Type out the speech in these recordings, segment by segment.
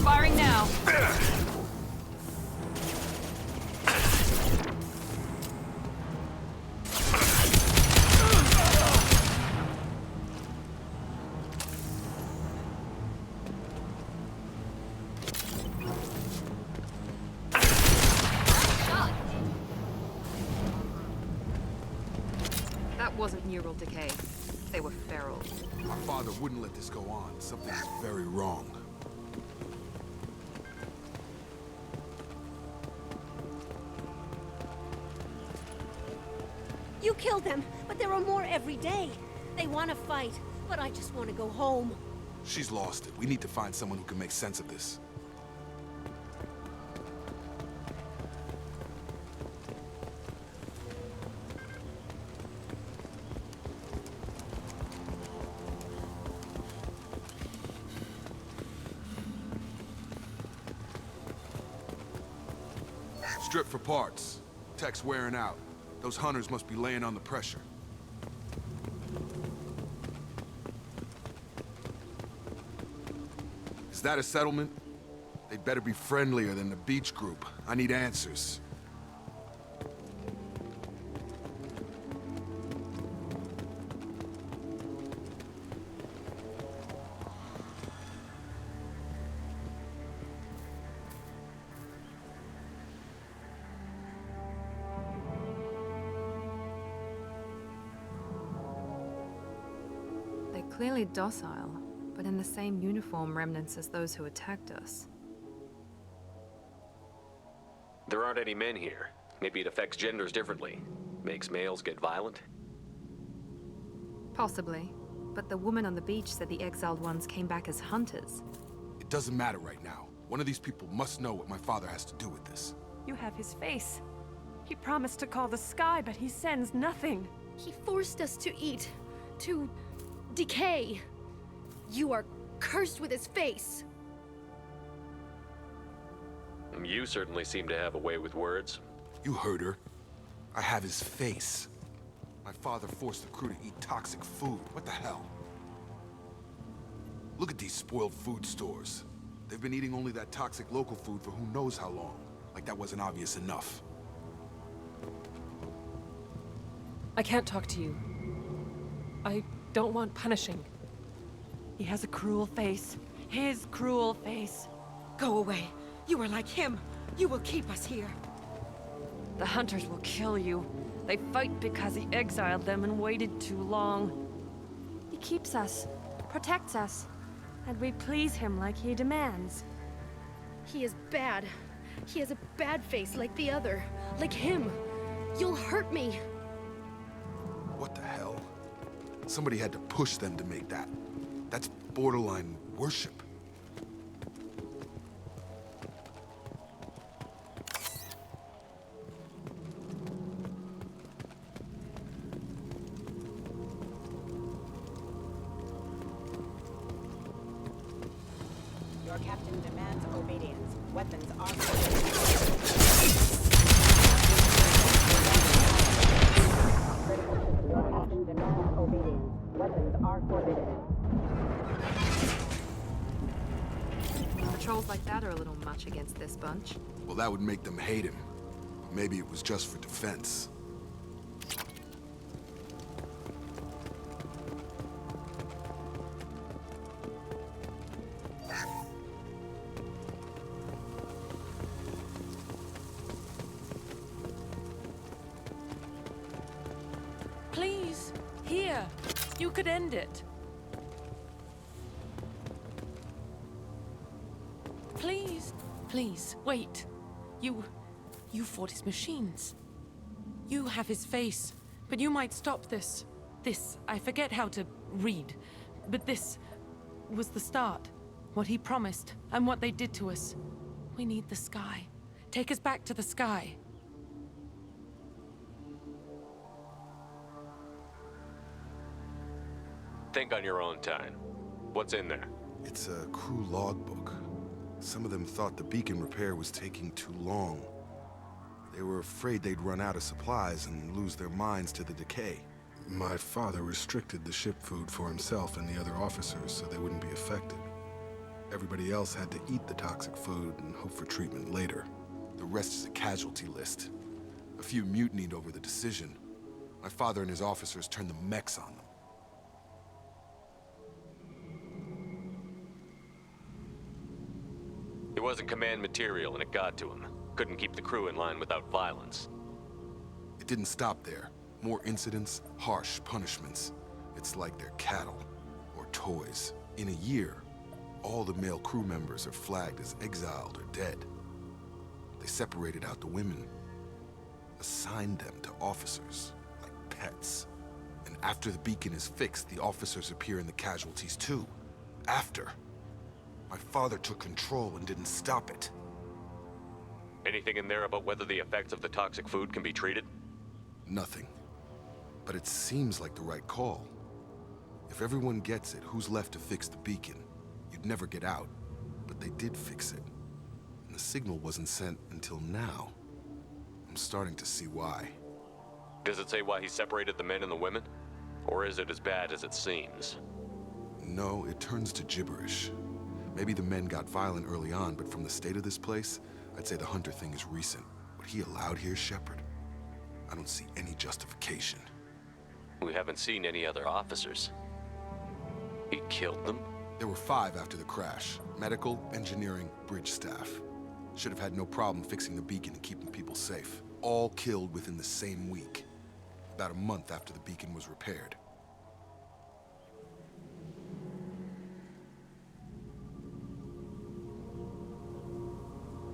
Firing now. That wasn't neural decay. They were feral. My father wouldn't let this go on. Something's very wrong. You killed them, but there are more every day. They want to fight, but I just want to go home. She's lost it. We need to find someone who can make sense of this. Strip for parts. Tech's wearing out. Those hunters must be laying on the pressure. Is that a settlement? They'd better be friendlier than the beach group. I need answers. Clearly docile, but in the same uniform remnants as those who attacked us. There aren't any men here. Maybe it affects genders differently. Makes males get violent? Possibly. But the woman on the beach said the exiled ones came back as hunters. It doesn't matter right now. One of these people must know what my father has to do with this. You have his face. He promised to call the sky, but he sends nothing. He forced us to eat, to decay. You are cursed with his face. You certainly seem to have a way with words. You heard her. I have his face. My father forced the crew to eat toxic food. What the hell? Look at these spoiled food stores. They've been eating only that toxic local food for who knows how long. Like that wasn't obvious enough. I can't talk to you. I don't want punishing. He has a cruel face. His cruel face. Go away. You are like him. You will keep us here. The hunters will kill you. They fight because he exiled them and waited too long. He keeps us, protects us, and we please him like he demands. He is bad. He has a bad face like the other. Like him. You'll hurt me. What the hell? Somebody had to push them to make that. That's borderline worship. Your captain demands obedience. Weapons are Your captain demands obedience. Weapons are forbidden. Patrols like that are a little much against this bunch. Well, that would make them hate him. Maybe it was just for defense. Please, here. You could end it. Please, please, wait. You fought his machines. You have his face, but you might stop this. This, I forget how to read, but this was the start. What he promised, and what they did to us. We need the sky. Take us back to the sky. Think on your own time. What's in there? It's a crew logbook. Some of them thought the beacon repair was taking too long. They were afraid they'd run out of supplies and lose their minds to the decay. My father restricted the ship food for himself and the other officers so they wouldn't be affected. Everybody else had to eat the toxic food and hope for treatment later. The rest is a casualty list. A few mutinied over the decision. My father and his officers turned the mechs on them. He wasn't command material and it got to him. Couldn't keep the crew in line without violence. It didn't stop there. More incidents, harsh punishments. It's like they're cattle or toys. In a year, all the male crew members are flagged as exiled or dead. They separated out the women, assigned them to officers, like pets. And after the beacon is fixed, the officers appear in the casualties too. After. My father took control and didn't stop it. Anything in there about whether the effects of the toxic food can be treated? Nothing. But it seems like the right call. If everyone gets it, who's left to fix the beacon? You'd never get out. But they did fix it. And the signal wasn't sent until now. I'm starting to see why. Does it say why he separated the men and the women? Or is it as bad as it seems? No, it turns to gibberish. Maybe the men got violent early on, but from the state of this place, I'd say the Hunter thing is recent. What he allowed here, Shepard? I don't see any justification. We haven't seen any other officers. He killed them? There were 5 after the crash. Medical, engineering, bridge staff. Should have had no problem fixing the beacon and keeping people safe. All killed within the same week. About a month after the beacon was repaired.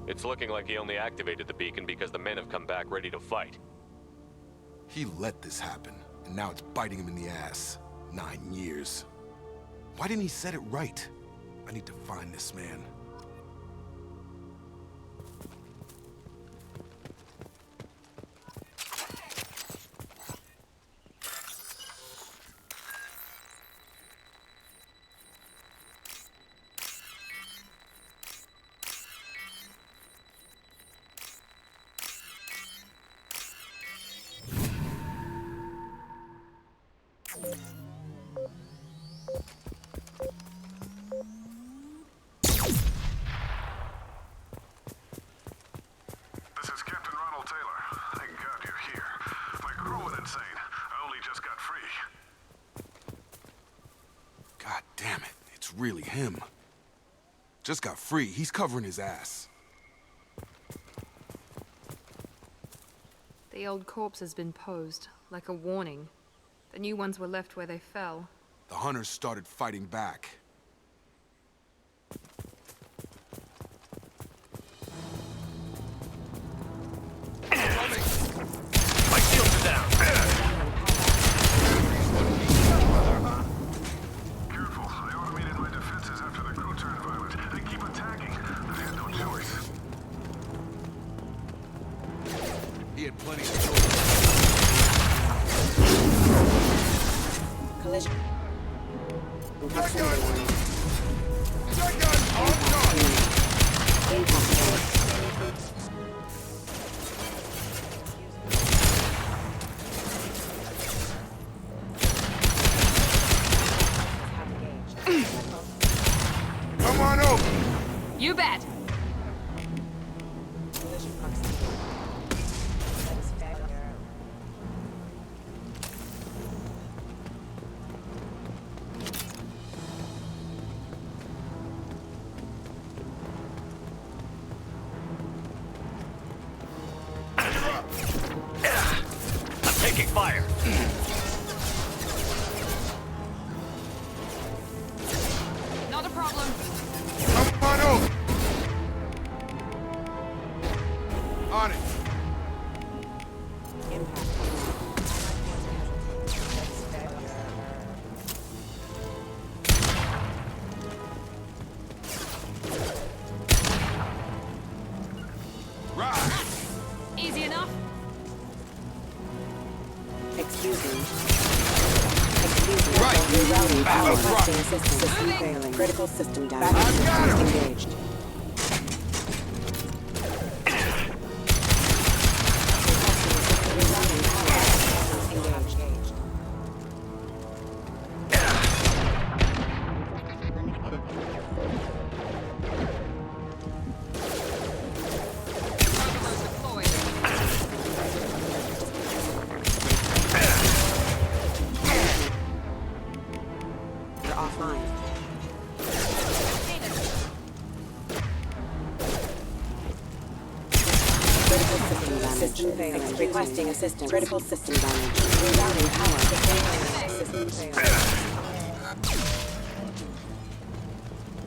It's looking like he only activated the beacon because the men have come back ready to fight. He let this happen, and now it's biting him in the ass. 9 years. Why didn't he set it right? I need to find this man. Really him. Just got free. He's covering his ass. The old corpse has been posed, like a warning. The new ones were left where they fell. The hunters started fighting back. My shields are down! He had plenty of choice. Collision. Come on over. You bet! Taking fire! Not a problem. Come on over. On it. Right. Easy enough. Excuse me. Excuse me. Right. Rerouting power. Right. Requesting assistance. System failing. Critical system damage. I've got him. Engaged. System failure. Requesting assistance. Critical system damage. Rerouting power. System failure.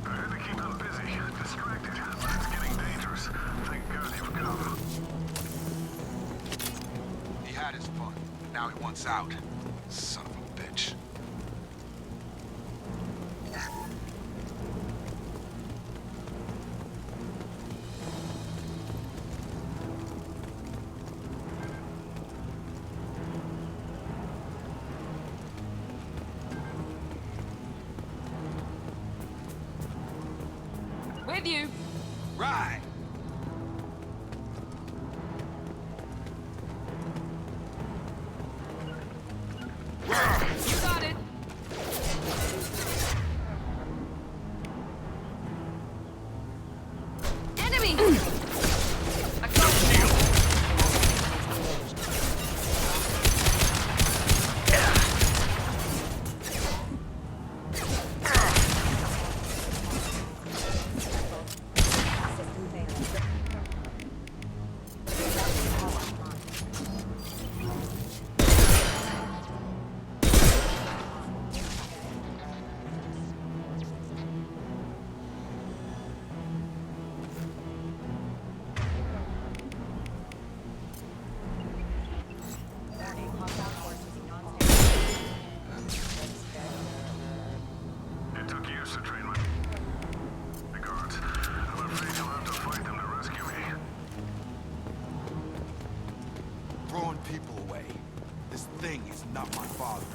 I had to keep them busy, distracted, but it's getting dangerous. Thank God you've come. He had his fun. Now he wants out. Son of a bitch. With you. Right. You got it. Enemy! I got you. System failure. Rerouting power. Warning, hostile force using non-standard. It took years to train my guards. I'm afraid you'll have to fight them to rescue me. Throwing people away. This thing is not my father.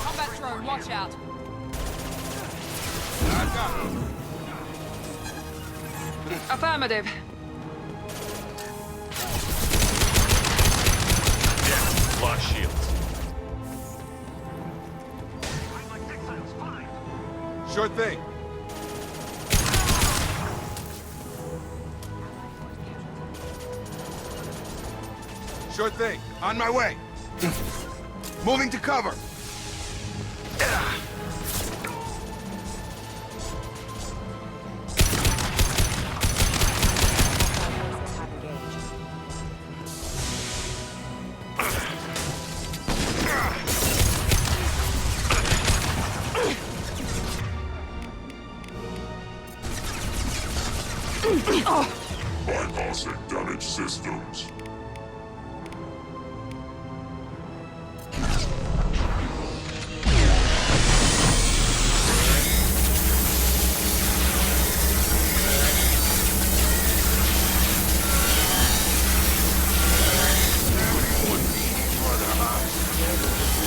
Combat drone, watch out. I got it. Affirmative. Yeah, launch shields. Sure thing. Sure thing. On my way. Moving to cover. Forces have engaged. Bypassing damaged systems.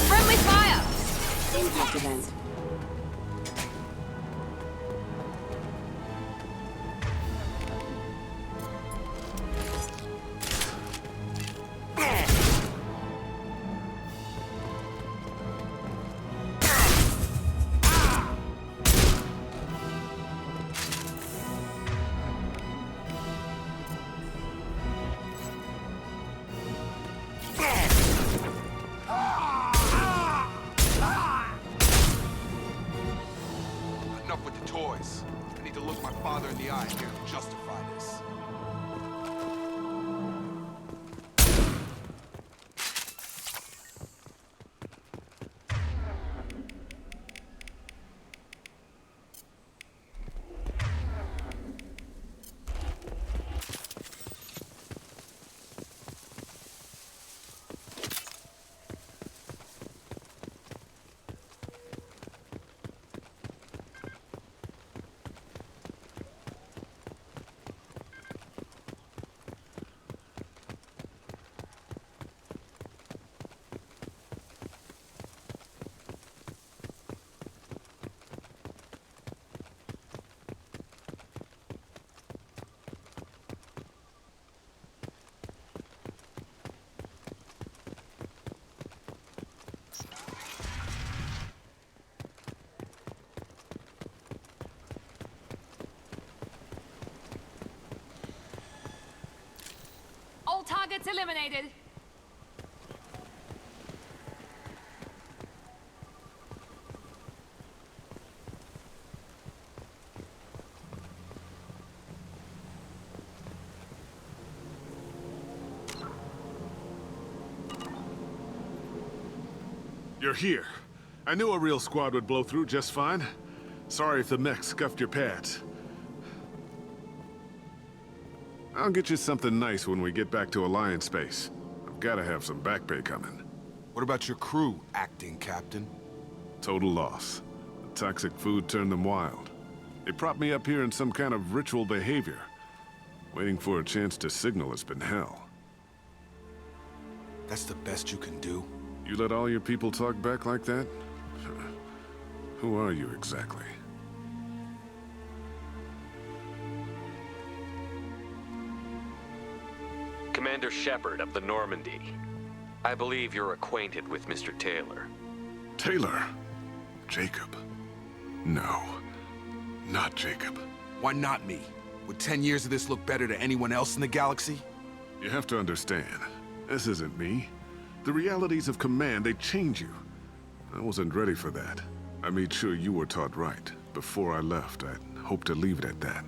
Friendly fire! Impact event. enough with the toys. I need to look my father in the eye and hear him justify this. All targets eliminated. You're here. I knew a real squad would blow through just fine. Sorry if the mech scuffed your pads. I'll get you something nice when we get back to Alliance space. I've gotta have some back pay coming. What about your crew, acting captain? Total loss. The toxic food turned them wild. They propped me up here in some kind of ritual behavior. Waiting for a chance to signal has been hell. That's the best you can do? You let all your people talk back like that? Who are you exactly? Commander Shepard of the Normandy. I believe you're acquainted with Mr. Taylor. Taylor? Jacob? No. Not Jacob. Why not me? Would 10 years of this look better to anyone else in the galaxy? You have to understand, this isn't me. The realities of command, they change you. I wasn't ready for that. I made sure you were taught right. Before I left, I'd hoped to leave it at that.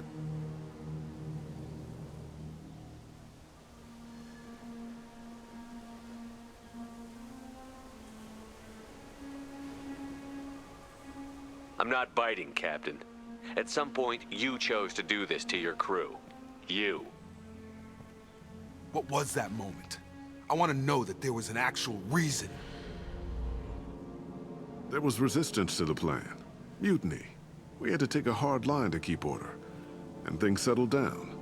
I'm not biting, Captain. At some point, you chose to do this to your crew. You. What was that moment? I want to know that there was an actual reason. There was resistance to the plan. Mutiny. We had to take a hard line to keep order. And things settled down.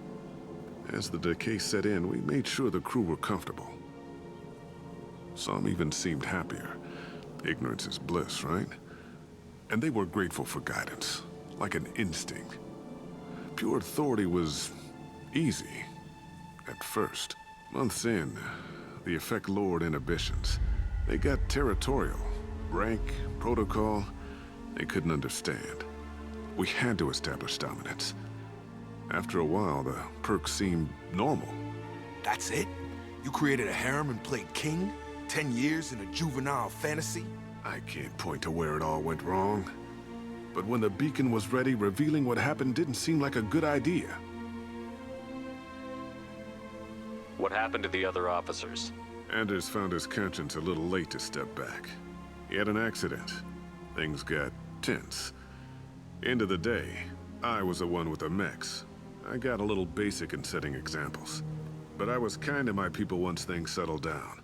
As the decay set in, we made sure the crew were comfortable. Some even seemed happier. Ignorance is bliss, right? And they were grateful for guidance, like an instinct. Pure authority was easy, at first. Months in, the effect lowered inhibitions. They got territorial. Rank, protocol, they couldn't understand. We had to establish dominance. After a while, the perks seemed normal. That's it? You created a harem and played king? 10 years in a juvenile fantasy? I can't point to where it all went wrong. But when the beacon was ready, revealing what happened didn't seem like a good idea. What happened to the other officers? Anders found his conscience a little late to step back. He had an accident. Things got tense. End of the day, I was the one with the mechs. I got a little basic in setting examples. But I was kind to my people once things settled down.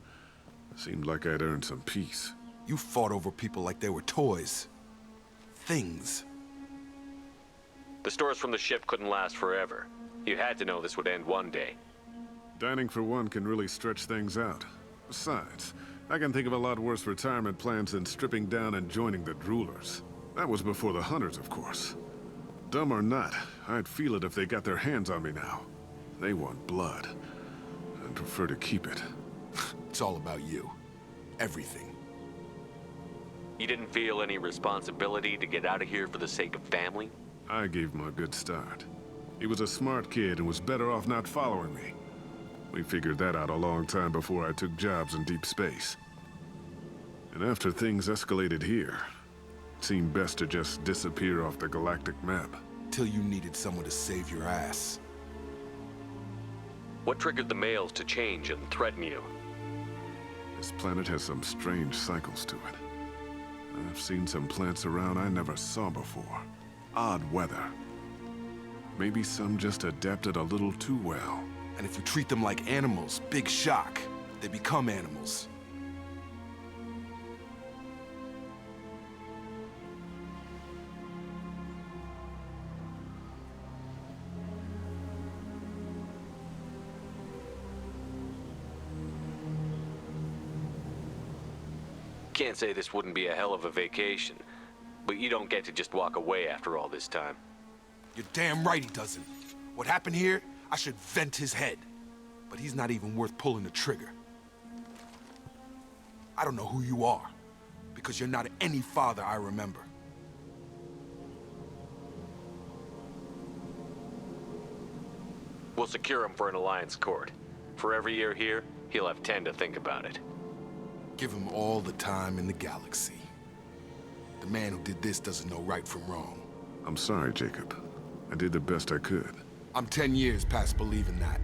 Seemed like I'd earned some peace. You fought over people like they were toys. Things. The stores from the ship couldn't last forever. You had to know this would end one day. Dining for one can really stretch things out. Besides, I can think of a lot worse retirement plans than stripping down and joining the droolers. That was before the hunters, of course. Dumb or not, I'd feel it if they got their hands on me now. They want blood. I'd prefer to keep it. It's all about you. Everything. You didn't feel any responsibility to get out of here for the sake of family? I gave him a good start. He was a smart kid and was better off not following me. We figured that out a long time before I took jobs in deep space. And after things escalated here, seemed best to just disappear off the galactic map. Till you needed someone to save your ass. What triggered the males to change and threaten you? This planet has some strange cycles to it. I've seen some plants around I never saw before. Odd weather. Maybe some just adapted a little too well. And if you treat them like animals, big shock. They become animals. Can't say this wouldn't be a hell of a vacation, but you don't get to just walk away after all this time. You're damn right he doesn't. What happened here, I should vent his head. But he's not even worth pulling the trigger. I don't know who you are, because you're not any father I remember. We'll secure him for an Alliance court. For every year here, he'll have 10 to think about it. Give him all the time in the galaxy. The man who did this doesn't know right from wrong. I'm sorry, Jacob. I did the best I could. I'm 10 years past believing that.